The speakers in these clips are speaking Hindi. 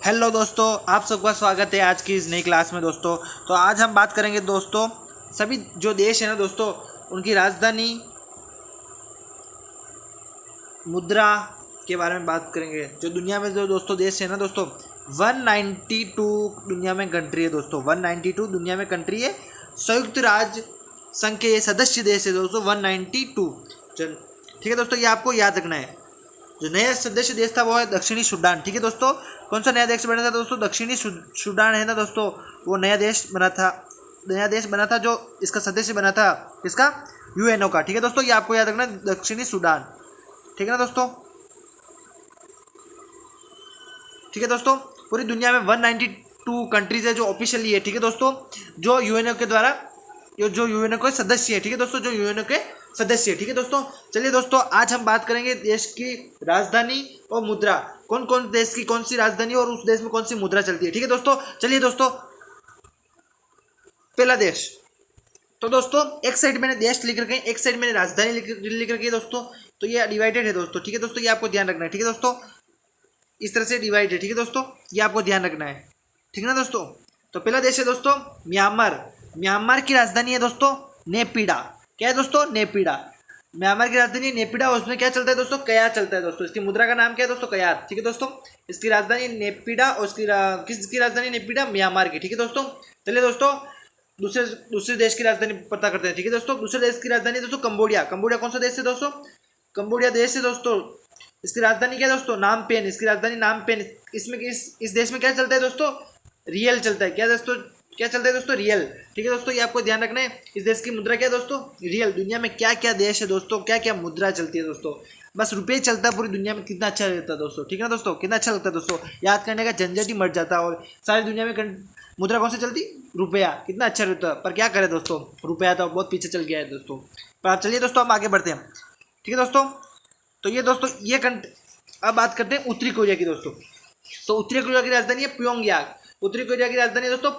हेलो दोस्तों, आप सबका स्वागत है आज की इस नई क्लास में। दोस्तों तो आज हम बात करेंगे दोस्तों सभी जो देश है ना दोस्तों उनकी राजधानी, मुद्रा के बारे में बात करेंगे। जो दुनिया में जो दोस्तों देश है ना दोस्तों 192 दुनिया में कंट्री है दोस्तों। 192 दुनिया में कंट्री है। संयुक्त राज्य संघ के ये सदस्य देश है दोस्तों 192। चल ठीक है दोस्तों, ये आपको याद रखना है। जो नया सदस्य देश था वो है दक्षिणी सूडान। ठीक है दोस्तों, कौन सा नया देश बना था दोस्तों? दक्षिणी सूडान है ना दोस्तों, वो नया देश बना था जो इसका सदस्य बना था, इसका यूएनओ का। ठीक है दोस्तों, ये आपको याद रखना है, दक्षिणी सूडान। ठीक है ना दोस्तों? ठीक है दोस्तों, पूरी दुनिया में 192 कंट्रीज है जो ऑफिशियली है। ठीक है दोस्तों, जो यूएनओ के द्वारा जो यूएनओ के सदस्य है। ठीक है दोस्तों, जो यूएनओ के सदस्य है। ठीक है दोस्तों, चलिए दोस्तों आज हम बात करेंगे देश की राजधानी और मुद्रा। कौन कौन देश की कौन सी राजधानी और उस देश में कौन सी मुद्रा चलती है। ठीक है दोस्तों, चलिए दोस्तों पहला देश। तो दोस्तों एक साइड मैंने देश लिख रखे हैं, एक साइड मैंने राजधानी लिख रखी है दोस्तों। तो ये डिवाइडेड है दोस्तों। ठीक है दोस्तों, ये आपको ध्यान रखना है। ठीक है दोस्तों, इस तरह से डिवाइड है। ठीक है दोस्तों, ये आपको ध्यान रखना है। ठीक है ना दोस्तों? तो पहला देश है दोस्तों म्यांमार। म्यांमार की राजधानी है दोस्तों नेपिडा। क्या है दोस्तों? नेपिडा। म्यांमार की राजधानी नेपिडा, उसमें क्या चलता है दोस्तों? कयात चलता है दोस्तों। इसकी मुद्रा का नाम क्या है दोस्तों? कयात। ठीक है दोस्तों, इसकी राजधानी नेपिडा और किसकी राजधानी नेपिडा? म्यांमार की। ठीक है दोस्तों, चलिए दोस्तों दूसरे देश की राजधानी पता करते हैं। ठीक है दोस्तों, दूसरे देश की राजधानी दोस्तों कंबोडिया। कंबोडिया कौन सा देश है दोस्तों? कंबोडिया देश है दोस्तों। इसकी राजधानी क्या है दोस्तों? नामपेन। इसकी राजधानी नामपेन। इसमें इस देश में क्या चलता है दोस्तों? रियल चलता है। क्या दोस्तों? क्या चलता है दोस्तों? रियल। ठीक है दोस्तों, ये आपको ध्यान रखना है। इस देश की मुद्रा क्या है दोस्तों? रियल। दुनिया में क्या क्या देश है दोस्तों, क्या क्या मुद्रा चलती है दोस्तों? बस रुपये चलता है पूरी दुनिया में। कितना अच्छा रहता है दोस्तों। ठीक है ना दोस्तों, कितना अच्छा लगता है दोस्तों। याद करने का झंझट ही मर जाता है। और सारी दुनिया में मुद्रा कौन सी चलती? रुपया। कितना अच्छा रहता है, पर क्या करें दोस्तों, रुपया तो बहुत पीछे चल गया है दोस्तों। पर आप चलिए दोस्तों हम आगे बढ़ते हैं। ठीक है दोस्तों, तो ये दोस्तों अब बात करते हैं उत्तरी कोरिया की दोस्तों। तो उत्तरी कोरिया की राजधानी है प्योंगयांग। उत्तरी कोरिया की राजधानी है दोस्तों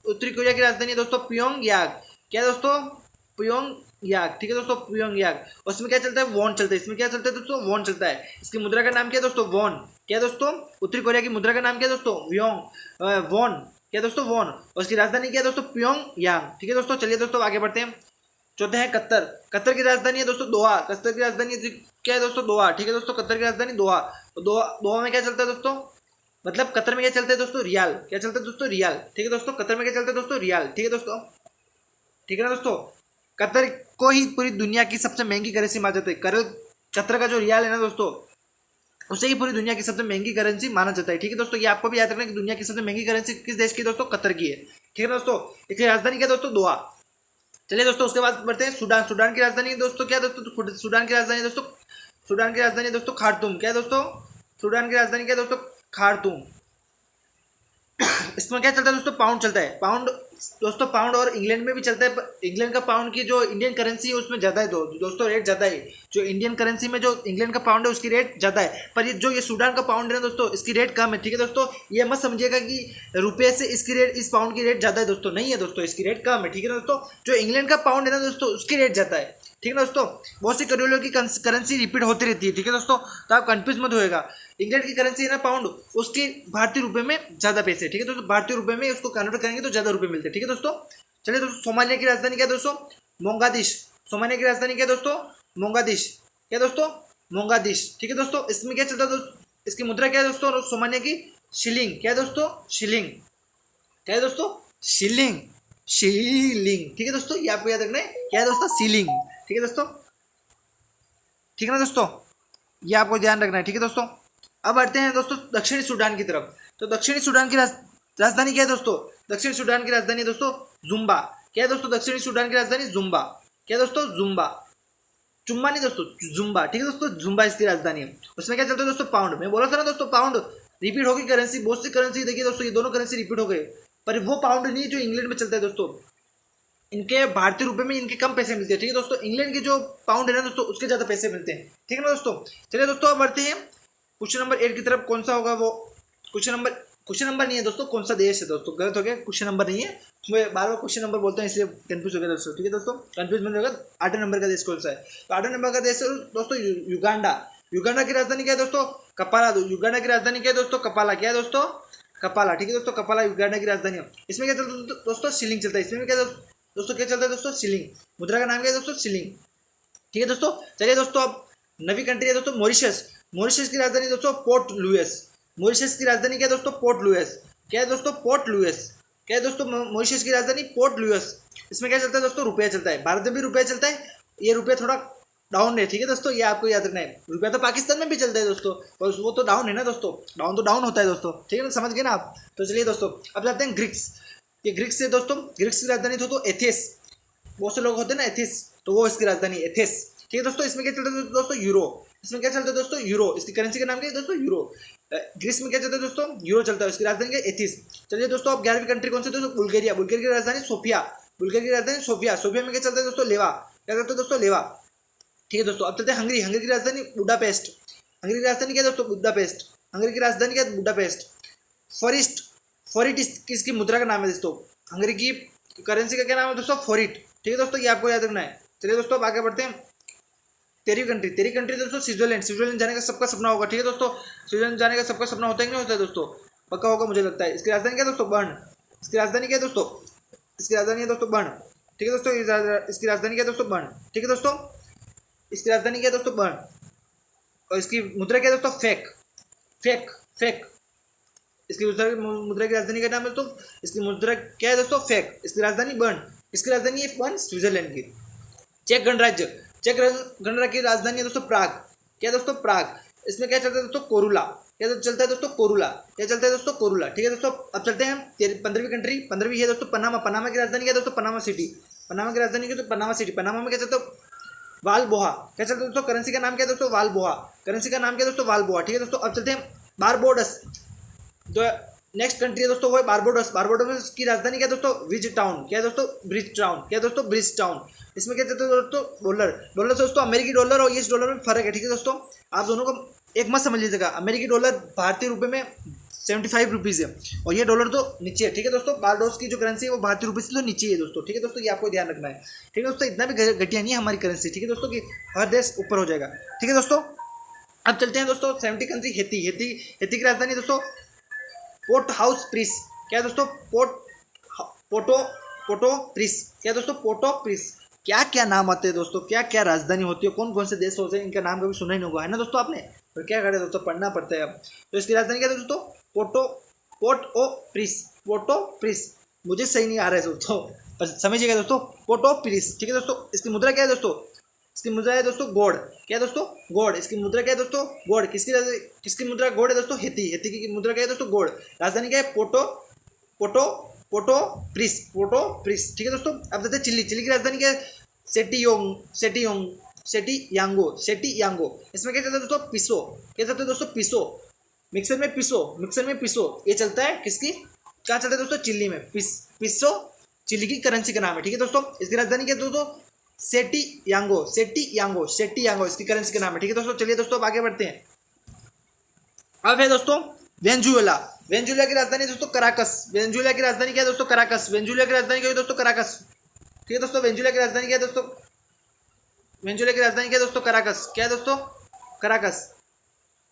उत्तरी कोरिया की राजधानी है दोस्तों प्योंगयांग। क्या है दोस्तों? प्योंगयांग। ठीक है दोस्तों, प्योंगयांग। और इसमें क्या चलता है? वॉन चलता है। इसमें क्या चलता है दोस्तों? वॉन चलता है। इसकी मुद्रा का नाम क्या है दोस्तों? वॉन। क्या है दोस्तों? उत्तरी कोरिया की मुद्रा का नाम क्या है दोस्तों? वॉन। क्या है दोस्तों? वॉन। और उसकी राजधानी क्या है दोस्तों? प्योंगयांग। ठीक है दोस्तों, चलिए दोस्तों आगे बढ़ते हैं। चौथे है कतर। कतर की राजधानी है दोस्तों दोहा। कतर की राजधानी क्या है दोस्तों? दोहा। ठीक है दोस्तों, कतर की राजधानी दोहा। दोहा में क्या चलता है दोस्तों? मतलब कतर में क्या चलता है दोस्तों? रियाल। क्या चलता है दोस्तों? रियाल। ठीक है दोस्तों, कतर में क्या चलता है दोस्तों? रियाल। ठीक है दोस्तों, ठीक है ना दोस्तों? कतर को ही पूरी दुनिया की सबसे महंगी करेंसी माना जाता है। कतर का जो रियाल है ना दोस्तों, उसे ही पूरी दुनिया की सबसे महंगी करेंसी माना जाता है। ठीक है दोस्तों, ये आपको भी याद रखना है कि दुनिया की सबसे महंगी करेंसी किस देश की दोस्तों? कतर की है। ठीक है दोस्तों, इसकी राजधानी क्या दोस्तों? दोहा। चलिए दोस्तों उसके बाद बढ़ते हैं सूडान। सूडान की राजधानी दोस्तों क्या दोस्तों? सूडान की राजधानी दोस्तों खार्तूम। क्या है दोस्तों? सूडान की राजधानी क्या है दोस्तों? खार्तूम। इसमें क्या चलता है दोस्तों? पाउंड चलता है। पाउंड दोस्तों, पाउंड और इंग्लैंड में भी चलता है। इंग्लैंड का पाउंड की जो इंडियन करेंसी है उसमें ज़्यादा है दोस्तों, रेट ज़्यादा है। जो इंडियन करेंसी में जो इंग्लैंड का पाउंड है उसकी रेट ज़्यादा है। पर ये सूडान का पाउंड है ना दोस्तों, इसकी रेट कम है। ठीक है दोस्तों, ये मत समझिएगा कि रुपये से इस पाउंड की रेट ज़्यादा है दोस्तों। नहीं है दोस्तों, इसकी रेट कम है। ठीक है दोस्तों, जो इंग्लैंड का पाउंड है ना दोस्तों उसकी रेट ज़्यादा है। ठीक है दोस्तों, बहुत सी करोड़ों की करेंसी रिपीट होती रहती है। ठीक है दोस्तों, तो आप कंफ्यूज मत होएगा। इंग्लैंड की करेंसी है ना पाउंड, उसके भारतीय रुपए में ज़्यादा पैसे। ठीक है दोस्तों, भारतीय रुपए में उसको कन्वर्ट करेंगे तो ज़्यादा रुपए मिलते हैं। ठीक है दोस्तों, चलिए दोस्तों सोमालिया की राजधानी क्या है दोस्तों? मोगादिश। सोमालिया की राजधानी क्या है दोस्तों? मोगादिश। क्या दोस्तों? मोगादिश। ठीक है दोस्तों, इसमें क्या चलता है दोस्तों? इसकी मुद्रा क्या है दोस्तों? सोमालिया की शिलिंग। क्या है दोस्तों? शिलिंग। क्या है दोस्तों? शिलिंग। शिलिंग। ठीक है दोस्तों, ये आपको याद रखना है। क्या है दोस्तों? शिलिंग। ठीक है दोस्तों, ठीक है ना दोस्तों, ये आपको ध्यान रखना है। ठीक है दोस्तों, अब बढ़ते हैं दोस्तों दक्षिणी सूडान की तरफ। तो दक्षिणी सूडान की राजधानी क्या है दोस्तों? दक्षिण सूडान की राजधानी दोस्तों जुम्बा। क्या है दोस्तों? दक्षिणी सूडान की राजधानी जुम्बा। क्या है दोस्तों? जुम्बा। चुम्बा नहीं दोस्तों, जुम्बा। ठीक है दोस्तों, जुम्बा इसकी राजधानी है। उसमें क्या चलता है दोस्तों? पाउंड। मैं बोला था ना दोस्तों, पाउंड रिपीट होगी करेंसी। बहुत सी करेंसी देखिए दोस्तों, ये दोनों करेंसी रिपीट हो गए। पर वो पाउंड नहीं जो इंग्लैंड में चलता है दोस्तों। इनके भारतीय रुपए में इनके कम पैसे मिलते हैं। ठीक है दोस्तों, इंग्लैंड के जो पाउंड है ना दोस्तों उसके ज़्यादा पैसे मिलते हैं। ठीक है ना दोस्तों, चलिए दोस्तों अब बढ़ते हैं क्वेश्चन नंबर 8 की तरफ। कौन सा होगा वो क्वेश्चन नंबर नहीं है दोस्तों, कौन सा देश है दोस्तों? गलत हो गया, क्वेश्चन नंबर नहीं है। मैं बार बार क्वेश्चन नंबर बोलता हूँ इसलिए कंफ्यूज हो गया दोस्तों। ठीक है दोस्तों, कंफ्यूज मत होगा। 8वें नंबर का देश कौन सा है? तो 8वें नंबर का देश है दोस्तों युगांडा। युगांडा की राजधानी क्या है दोस्तों? कपाला। युगांडा की राजधानी क्या है दोस्तों? कपाला। क्या है दोस्तों? कपाला। ठीक है दोस्तों, कपाला युगांडा की राजधानी है। इसमें क्या चलता है दोस्तों? शिलिंग चलता है। इसमें क्या दोस्तों क्या चलता है दोस्तों? शिलिंग। मुद्रा का नाम क्या है दोस्तों? शिलिंग। ठीक है दोस्तों, चलिए दोस्तों अब नवी कंट्री है दोस्तों मॉरिशस। मॉरिशस की राजधानी दोस्तों पोर्ट लुइस। मॉरिशस की राजधानी क्या है दोस्तों? Port Louis. क्या है दोस्तों? Port Louis. क्या है दोस्तों? मॉरिशस की राजधानी पोर्ट लुइस। इसमें क्या चलता है दोस्तों? रुपया चलता है। भारत में भी रुपया चलता है। ये रुपया थोड़ा डाउन है, ठीक है दोस्तों, ये आपको याद रखना है। रुपया तो पाकिस्तान में भी चलता है दोस्तों, पर वो तो डाउन है ना दोस्तों, डाउन तो डाउन होता है दोस्तों, ठीक है ना, समझ गए ना आप। तो चलिए दोस्तों अब जाते हैं ग्रीक्स। ये ग्रीक्स से दोस्तों, ग्रीक्स की राजधानी तो एथेंस। बहुत से लोग होते हैं ना एथेंस, तो वो इसकी राजधानी एथेंस। ठीक है दोस्तों, इसमें क्या चलता है दोस्तों? यूरो। इसमें क्या चलता है दोस्तों? यूरो। इसकी करेंसी का नाम क्या है दोस्तों? यूरो। ग्रीस में क्या चलता है दोस्तों? यूरो चलता है। इसकी राजधानी क्या है? एथेंस। चलिए दोस्तों अब 11वीं कंट्री कौन सी दोस्तों? बुल्गारिया। बुल्गारिया की राजधानी सोफिया। बुल्गारिया की राजधानी सोफिया। सोफिया में क्या चलता है दोस्तों? लेवा। क्या चलता है दोस्तों? लेवा। ठीक है दोस्तों अब चलते हैं हंगरी। हंगरी की राजधानी बुडापेस्ट। हंगरी की राजधानी क्या है दोस्तों? बुडापेस्ट। हंगरी की राजधानी क्या है? बुडापेस्ट। फॉरिस्ट। फॉरिट किसकी मुद्रा का नाम है दोस्तों? हंगरी की करेंसी का क्या नाम है दोस्तों? फॉरिट। ठीक है दोस्तों, ये आपको याद रखना है। चलिए दोस्तों अब आगे बढ़ते हैं। तेरी कंट्री दोस्तों स्विट्जरलैंड। स्विट्जरलैंड जाने का सबका सपना होगा, ठीक है दोस्तों, स्विट्जरलैंड जाने का सबका सपना होता है कि नहीं होता है दोस्तों? पक्का होगा मुझे लगता है। इसकी राजधानी क्या है दोस्तों? बर्न। इसकी राजधानी क्या है दोस्तों? इसकी राजधानी है दोस्तों बर्न। ठीक है दोस्तों, इसकी राजधानी क्या है दोस्तों? बर्न। ठीक है दोस्तों, इसकी राजधानी क्या है दोस्तों? बर्न। और इसकी मुद्रा क्या है दोस्तों? फेक। Fake fake. इसकी मुद्रा की राजधानी का नाम है दोस्तों, इसकी मुद्रा क्या है दोस्तों? फेक। इसकी राजधानी बर्न। इसकी राजधानी है बर्न, स्विट्जरलैंड की। चेक गणराज्य। चेक गणराज्य की राजधानी है दोस्तों प्राग। क्या है दोस्तों? प्राग। इसमें क्या चलता है दोस्तों? कोरुला। क्या चलता है दोस्तों? कोरुला। क्या चलता है दोस्तों? कोरुला। ठीक है दोस्तों, अब चलते हैं 15वीं कंट्री। 15वीं है दोस्तों पनामा। पनामा की राजधानी क्या है दोस्तों? Panama city. पनामा की राजधानी क्या है? Panama city. पनामा में क्या चलता है? वालबोहा। क्या चलता है दोस्तों? करेंसी का नाम क्या है दोस्तों? वालबोहा। करेंसी का नाम क्या है दोस्तों? वालबोहा। ठीक है दोस्तों, अब चलते हैं बारबोडस। जो नेक्स्ट कंट्री है दोस्तों वो है बारबोडस। बारबोडस की राजधानी क्या है दोस्तों? Bridge town. क्या है दोस्तों? Bridge town. क्या है दोस्तों? Bridge town. इसमें क्या चलता है दोस्तों? डॉलर। डॉलर से दोस्तों अमेरिकी डॉलर और यूएस डॉलर में फर्क है, ठीक है दोस्तों, आप दोनों को एक मत समझ लीजिएगा। अमेरिकी डॉलर भारतीय रुपये में 75 रुपीज़ है और ये डॉलर तो नीचे है, ठीक है दोस्तों। बारडोस की जो करेंसी है वो भारतीय रुपये से तो नीचे है दोस्तों, ठीक है दोस्तों, ये आपको ध्यान रखना है। ठीक है दोस्तों, इतना भी घटिया नहीं है हमारी करेंसी, ठीक है दोस्तों, कि हर देश ऊपर हो जाएगा। ठीक है दोस्तों, अब चलते हैं दोस्तों 70 कंट्री। हेती। हेती हेती की राजधानी दोस्तों पोर्ट हाउस प्रिस। क्या है दोस्तों? पोर्टो प्रिस। क्या है दोस्तों? पोर्टो प्रिस। क्या क्या नाम आते हैं दोस्तों, क्या क्या राजधानी होती है, कौन कौन से देश होते हैं, इनका नाम कभी सुना ही नहीं होगा, है ना दोस्तों आपने, तो क्या करें दोस्तों, पढ़ना पड़ता है अब। तो इसकी राजधानी क्या है दोस्तों? पोर्ट ओ प्रिस। पोर्टो प्रिस। मुझे सही नहीं आ रहा है दोस्तों, पर समझिएगा दोस्तों, पोर्टो प्रिस। ठीक है दोस्तों, इसकी मुद्रा क्या है दोस्तों? इसकी मुद्रा है दोस्तों गोड। क्या है दोस्तों? गोड। इसकी मुद्रा क्या है दोस्तों? गोड। किसकी मुद्रा गोड है दोस्तों? हेती। हेती की मुद्रा क्या है दोस्तों? गोड। राजधानी क्या है? पोर्टो प्रिस। पोर्टो प्रिस। ठीक है दोस्तों, अब देखते हैं चिली। चिली की राजधानी क्या है? सेटियांगो। इसमें क्या चलता है दोस्तों? पिसो। क्या चलता है दोस्तों? पिसो। मिक्सर में पिसो ये चलता है किसकी, क्या चलता है दोस्तों? चिल्ली में। पिसो चिल्ली की करेंसी का नाम है। ठीक है दोस्तों, इसकी राजधानी क्या है दोस्तों? सेटियांगो इसकी करेंसी का नाम है। ठीक है दोस्तों, चलिए दोस्तों अब आगे बढ़ते हैं। अब है दोस्तों वेनेजुएला। वेनेजुएला की राजधानी दोस्तों कराकस। वेनेजुएला की राजधानी क्या है दोस्तों? कराकस। वेनेजुएला की राजधानी क्या है दोस्तों? कराकस। ठीक है दोस्तों, वेनेजुएला की राजधानी क्या है दोस्तों? वेनेजुएला की राजधानी क्या है दोस्तों? कराकस। क्या है दोस्तों? कराकस।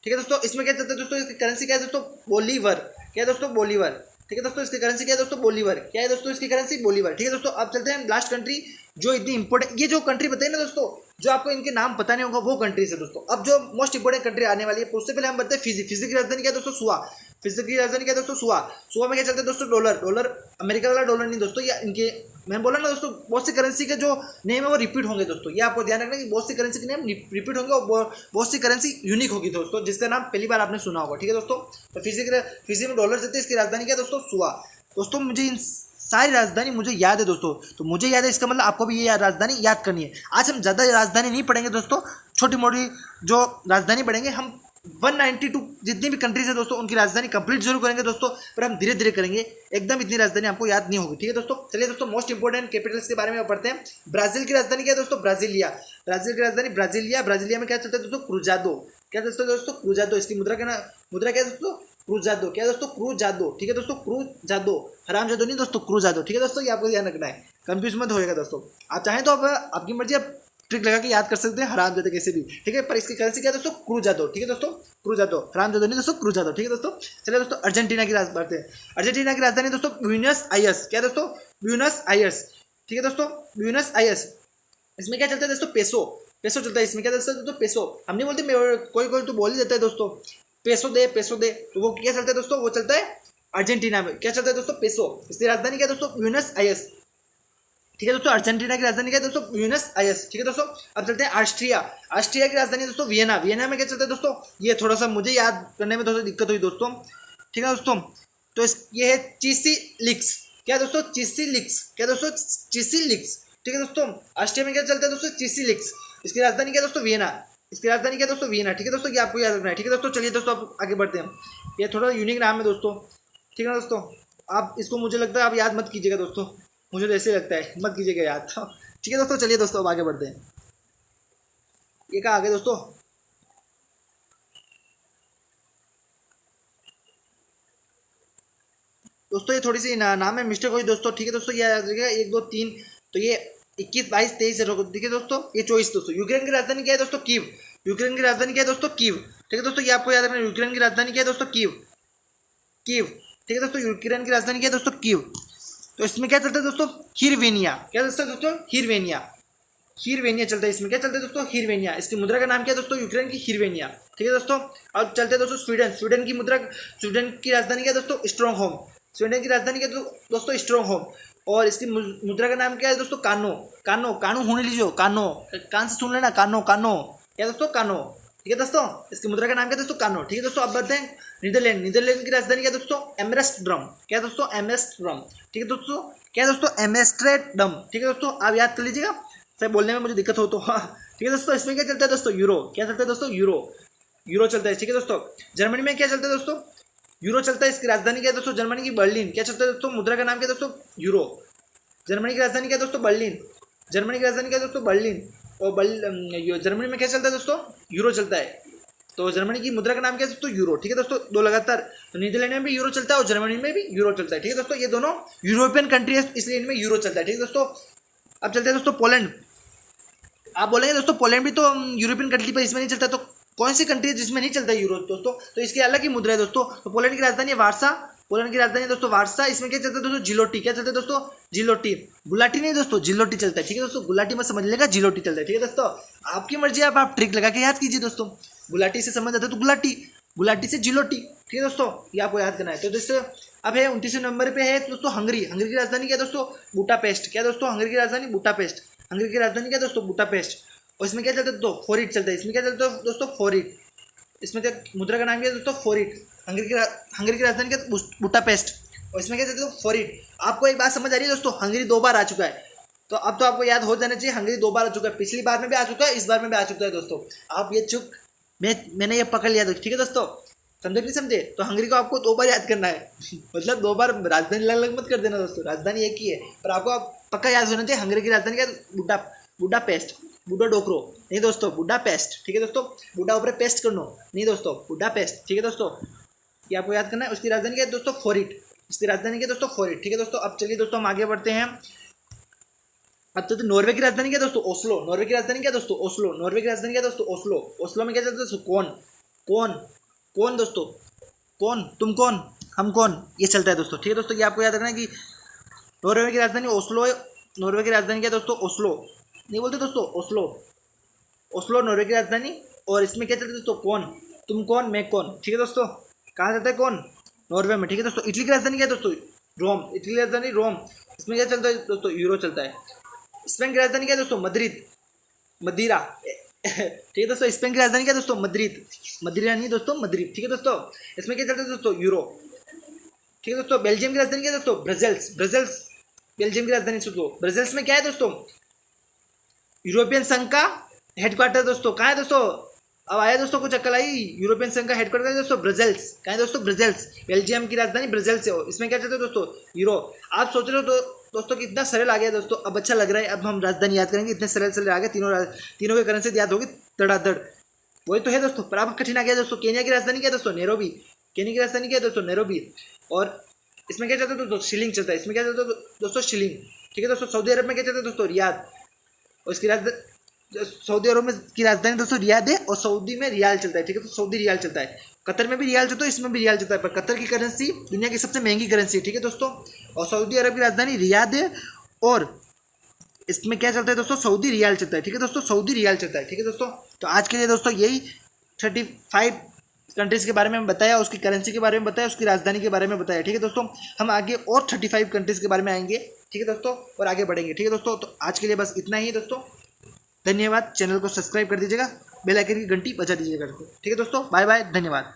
ठीक है दोस्तों, इसमें क्या चलता है दोस्तों? इसकी करेंसी क्या है दोस्तों? बोलीवर। क्या है दोस्तों? बोलीवर। ठीक है दोस्तों, इसकी करेंसी क्या है दोस्तों? बोलीवर। क्या है दोस्तों? इसकी करेंसी बोलीवर। ठीक है दोस्तों, अब चलते हैं लास्ट कंट्री जो इतनी इंपॉर्टेंट, ये जो कंट्री बताई ना दोस्तों, जो आपको इनके नाम पता नहीं होगा वो कंट्री से दोस्तों। अब जो मोस्ट इंपोर्टेंट कंट्री आने वाली है, उससे पहले हम बताते हैं फिजी। फिजी की राजधानी क्या है दोस्तों? सुआ। फिजी की राजधानी क्या है दोस्तों? सुआ। सुआ में क्या चलता है दोस्तों? डॉलर। डॉलर अमेरिका वाला डॉलर नहीं दोस्तों, या इनके मैंने बोला ना दोस्तों, बहुत सी करेंसी के जो नेम है वो रिपीट होंगे दोस्तों, ये आपको ध्यान रखना कि बहुत सी करेंसी के नेम रिपीट होंगे और बहुत सी करेंसी यूनिक होगी दोस्तों, जिसका नाम पहली बार आपने सुना होगा। ठीक है दोस्तों, तो फिजी में डॉलर चलते हैं। इसकी राजधानी क्या है दोस्तों? सुआ। दोस्तों मुझे इन सारी राजधानी मुझे याद है दोस्तों, तो मुझे याद है इसका मतलब आपको भी ये राजधानी याद करनी है। आज हम ज़्यादा राजधानी नहीं पढ़ेंगे दोस्तों, छोटी मोटी जो राजधानी पढ़ेंगे हम 192 जितनी भी कंट्रीज है दोस्तों उनकी राजधानी कंप्लीट जरूर करेंगे दोस्तों, पर हम धीरे धीरे करेंगे, एकदम इतनी राजधानी आपको याद नहीं होगी। ठीक है दोस्तों, चलिए दोस्तों मोस्ट इंपोर्टेंट कैपिटल्स के बारे में पढ़ते हैं। ब्राजील की राजधानी क्या है दोस्तों? ब्राजीलिया। ब्राजील की राजधानी ब्राजीलिया। ब्राजीलिया में क्या चलता है दोस्तों? क्रूजादो। क्या चलता है दोस्तों? क्रूजादो। इसकी मुद्रा क्या है दोस्तों? क्रूजादो। क्या दोस्तों? क्रूजादो। ठीक है दोस्तों, क्रूजादो, हरामजादो नहीं दोस्तों, क्रूजादो। ठीक है दोस्तों, ये आपको ध्यान रखना है, कंफ्यूज मत होएगा दोस्तों। आप चाहें तो आप आपकी मर्जी, आप ट्रिक लगा के याद कर सकते हैं हरामजादा कैसे भी, ठीक है। पर इसकी करेंसी क्या है दोस्तों, क्रूजादो, ठीक है दोस्तों, क्रूजादो, हरामजादा नहीं दोस्तों, क्रूजादो, ठीक है दोस्तों। चलिए दोस्तों अर्जेंटीना की राजधानी बढ़ते हैं। अर्जेंटीना की राजधानी दोस्तों ब्यूनस आयर्स, क्या दोस्तों, ब्यूनस आयर्स, ठीक है दोस्तों, ब्यूनस आयर्स। इसमें क्या चलता है दोस्तों, पेसो, पेसो चलता है इसमें, क्या चलता है दोस्तों, पेसो। हम नहीं बोलते, कोई कोई तो बोल ही देता है दोस्तों पेसो दे, पेसो दे, तो वो क्या चलता है दोस्तों, वो चलता है अर्जेंटीना में, क्या चलता है दोस्तों, पेसो। इसकी राजधानी क्या है दोस्तों, ब्यूनस आयर्स, ठीक है दोस्तों। अर्जेंटीना की राजधानी क्या है दोस्तों, ब्यूनस आयर्स, ठीक है दोस्तों। अब चलते हैं ऑस्ट्रिया, ऑस्ट्रिया की राजधानी दोस्तों वियना, वियना में क्या चलता है दोस्तों, ये थोड़ा सा मुझे याद करने में थोड़ा दिक्कत हुई दोस्तों, ठीक है दोस्तों। तो ये है चिसिलिक्स, क्या दोस्तों, चिसिलिक्स, क्या दोस्तों, चिसिलिक्स, ठीक है दोस्तों। ऑस्ट्रिया में क्या चलता है दोस्तों, चिसिलिक्स। इसकी राजधानी क्या है दोस्तों, वियना, इसकी राजधानी क्या है दोस्तों, वियना, ठीक है दोस्तों। ये आपको याद रखना है, ठीक है दोस्तों। चलिए दोस्तों आप आगे बढ़ते हैं, ये थोड़ा यूनिक नाम है दोस्तों, ठीक है दोस्तों। आप इसको मुझे लगता है आप याद मत कीजिएगा दोस्तों, मुझे तो ऐसे लगता है, मत कीजिएगा याद, ठीक है दोस्तों। चलिए दोस्तों अब आगे बढ़ते हैं, ये कहाँ आगे दोस्तों, दोस्तों ये थोड़ी सी नाम में मिस्टेक हुई दोस्तों, ठीक है दोस्तों। ये याद रखिएगा 1 2 3, तो ये 21 22 23 ठीक है दोस्तों। ये 24 दोस्तों। यूक्रेन की राजधानी क्या है दोस्तों, कीव, यूक्रेन की राजधानी क्या है दोस्तों, कीव, ठीक है दोस्तों। ये आपको याद रखना है, यूक्रेन की राजधानी क्या है दोस्तों, कीव, कीव, ठीक है दोस्तों। यूक्रेन की राजधानी क्या है दोस्तों, कीव। तो इसमें क्या चलता है दोस्तों, हीरवेनिया, क्या चलता है दोस्तों, हीरवेनिया, हीरवेनिया चलता है इसमें, क्या चलता है दोस्तों, हीरवेनिया। इसकी मुद्रा का नाम क्या है दोस्तों, यूक्रेन की हीरवेनिया, ठीक है दोस्तों। अब चलते हैं दोस्तों स्वीडन, स्वीडन की मुद्रा, स्वीडन की राजधानी क्या है दोस्तों, स्ट्रॉन्गहोम, स्वीडन की राजधानी क्या है दोस्तों, स्ट्रॉन्गहोम। और इसकी मुद्रा का नाम क्या है दोस्तों, कानो, कानो, कानो होने लीजिए, कानो, कान से सुन लेना, कानो, कानो, क्या दोस्तों, कानो, ठीक है दोस्तों। इसकी मुद्रा का नाम क्या है दोस्तों, कानो, ठीक है दोस्तों। अब बढ़ते हैं नीदरलैंड, नीदरलैंड की राजधानी क्या है दोस्तों, एम्स्टर्डम, क्या दोस्तों, एम्स्टर्डम, ठीक है दोस्तों, क्या दोस्तों, एम्स्टर्डम, ठीक है दोस्तों। आप याद कर लीजिएगा, सर बोलने में मुझे दिक्कत हो तो, हाँ ठीक है दोस्तों। इसमें क्या चलता है दोस्तों, यूरो, क्या चलता है दोस्तों, यूरो, यूरो चलता है, ठीक है दोस्तों। जर्मनी में क्या चलता है दोस्तों, यूरो चलता है। इसकी राजधानी क्या है दोस्तों, जर्मनी की बर्लिन, क्या चलता है दोस्तों, मुद्रा का नाम क्या है दोस्तों, यूरो। जर्मनी की राजधानी क्या है दोस्तों, बर्लिन, जर्मनी की राजधानी क्या है दोस्तों, बर्लिन। और जर्मनी में क्या चलता है दोस्तों, यूरो चलता है। तो जर्मनी की मुद्रा का नाम क्या है दोस्तों, यूरो, ठीक है दोस्तों। दो लगातार, तो नीदरलैंड में भी यूरो चलता है और जर्मनी में भी यूरो चलता है, ठीक है दोस्तों। ये दोनों यूरोपियन कंट्री है, इसलिए इनमें यूरो चलता है, ठीक है दोस्तों। अब चलते हैं दोस्तों पोलैंड। आप बोलेंगे दोस्तों पोलैंड भी तो यूरोपियन कंट्री पर, इसमें नहीं चलता, तो कौन सी कंट्री है जिसमें नहीं चलता यूरो दोस्तों, तो इसकी अलग ही मुद्रा है दोस्तों। तो पोलैंड की राजधानी है वार्सा, पोलैंड की राजधानी है दोस्तों वार्सा। इसमें क्या चलता है दोस्तों, जिलोटी, क्या चलता है दोस्तों, जिलोटी, गुलाटी नहीं दोस्तों, जिलोटी चलता है, ठीक है दोस्तों। गुलाटी मत समझ लेगा, जिलोटी चलता है, ठीक है दोस्तों। आपकी मर्जी, आप ट्रिक लगा के याद कीजिए दोस्तों। गुलाटी से समझ आता है तो गुलाटी, गुलाटी से जिलोटी, ठीक है दोस्तों। ये आपको याद करना है। तो दोस्तों अब है 29वें नंबर पे है दोस्तों हंगरी, हंगरी की राजधानी क्या है दोस्तों, बुटापेस्ट, क्या दोस्तों, हंगरी की राजधानी बुटापेस्ट, हंगरी की राजधानी क्या है दोस्तों, बुटापेस्ट। और इसमें क्या चलता है दोस्तों, फोरिट चलता है, इसमें क्या चलता है दोस्तों, फोरिट। इसमें क्या मुद्रा का नाम क्या है दोस्तों, फोरिट। हंगरी की राजधानी क्या है बुटापेस्ट, और इसमें क्या चलता है फोरिट। आपको एक बात समझ आ रही है दोस्तों, हंगरी 2 बार आ चुका है, तो अब तो आपको याद हो जाना चाहिए, हंगरी 2 बार आ चुका है, पिछली बार में भी आ चुका है, इस बार में भी आ चुका है दोस्तों। आप ये चुक मैंने ये पकड़ लिया, ठीक है दोस्तों, समझे नहीं समझे। तो हंगरी को आपको 2 बार याद करना है मतलब 2 बार, राजधानी अलग अलग मत कर देना दोस्तों, राजधानी एक ही है, पर आपको पक्का याद होना चाहिए। हंगरी की राजधानी क्या, बुडापेस्ट, बुडा डोकरो नहीं दोस्तों, बुडापेस्ट, ठीक है दोस्तों। बुडा ऊपर पेस्ट करनो नहीं दोस्तों, बुडापेस्ट, ठीक है दोस्तों। ये आपको याद करना है। उसकी राजधानी क्या है दोस्तों, फोरिट, इसकी राजधानी क्या है दोस्तों, फोरिट, ठीक है दोस्तों। अब चलिए दोस्तों हम आगे बढ़ते हैं। अब तो नॉर्वे की राजधानी क्या दोस्तों, ओस्लो, नॉर्वे की राजधानी क्या दोस्तों, ओस्लो, नॉर्वे की राजधानी क्या दोस्तों, ओस्लो। ओस्लो में क्या चलता है दोस्तों, कौन, कौन, कौन दोस्तों, कौन, तुम कौन, हम कौन, ये चलता है दोस्तों, ठीक है दोस्तों। ये आपको याद रखना है कि नॉर्वे की राजधानी ओस्लो है, नॉर्वे की राजधानी क्या दोस्तों, ओस्लो नहीं बोलते दोस्तों, ओस्लो, ओस्लो नॉर्वे की राजधानी। और इसमें क्या चलता है दोस्तों, कौन, तुम कौन, मैं कौन, ठीक है दोस्तों। कहाँ चलता है कौन, नॉर्वे में, ठीक है दोस्तों। इटली की राजधानी क्या है दोस्तों, रोम, इटली की राजधानी रोम। इसमें क्या चलता है दोस्तों, यूरो चलता है। स्पेन की राजधानी क्या है दोस्तों, मद्रिद, मदिरा ठीक है दोस्तों। स्पेन की राजधानी क्या है दोस्तों, मद्रिद, मदिरा नहीं दोस्तों, मद्रिद, ठीक है दोस्तों। इसमें क्या चलता है दोस्तों, यूरो, ठीक है दोस्तों। बेल्जियम की राजधानी क्या है दोस्तों, ब्रसेल्स, ब्रसेल्स, बेल्जियम की राजधानी दोस्तों। ब्रसेल्स में क्या है दोस्तों, यूरोपियन संघ का हेडक्वार्टर दोस्तों। कहाँ है दोस्तों, अब आया दोस्तों कुछ अक्ल आई, यूरोपियन संघ का हेडक्वार्टर है दोस्तों, ब्रसेल्स, कहाँ है दोस्तों, ब्रसेल्स। बेल्जियम की राजधानी ब्रसेल्स है। इसमें क्या चलता है दोस्तों, यूरो। आप सोच रहे हो दोस्तों कितना सरल आ गया दोस्तों, अब अच्छा लग रहा है। अब हम राजधानी याद करेंगे, इतने सरल सरल आ गए, तीनों के करेंसी याद होगी धड़ाधड़, वही तो है दोस्तों। पर अब कठिन आ गया दोस्तों। केन्या की राजधानी क्या है दोस्तों, नैरोबी, केन्या की राजधानी क्या है दोस्तों, नैरोबी। और इसमें क्या चलता है दोस्तों, शिलिंग चलता है, इसमें क्या चलता है दोस्तों, शिलिंग, ठीक है दोस्तों। सऊदी अरब में क्या चलता है दोस्तों, रियाद। और इसकी सऊदी अरब में की राजधानी दोस्तों रियाद है और सऊदी में रियाल चलता है, ठीक है। तो सऊदी रियाल चलता है, कतर में भी रियाल चलता है, इसमें भी रियाल चलता है, पर कतर की करेंसी दुनिया की सबसे महंगी करेंसी है, ठीक है दोस्तों। और सऊदी अरब की राजधानी रियाद है और इसमें क्या चलता है दोस्तों, सऊदी रियाल चलता है, ठीक है दोस्तों, सऊदी रियाल चलता है, ठीक है दोस्तों। तो आज के लिए दोस्तों यही 35 कंट्रीज़ के बारे में बताया, उसकी करेंसी के बारे में बताया, उसकी राजधानी के बारे में बताया, ठीक है दोस्तों। हम आगे और 35 कंट्रीज़ के बारे में आएंगे, ठीक है दोस्तों, और आगे बढ़ेंगे, ठीक है दोस्तों। तो आज के लिए बस इतना ही दोस्तों, धन्यवाद। चैनल को सब्सक्राइब कर दीजिएगा, बेल आइकन की घंटी बजा दीजिएगा, ठीक है दोस्तों। बाय बाय, धन्यवाद।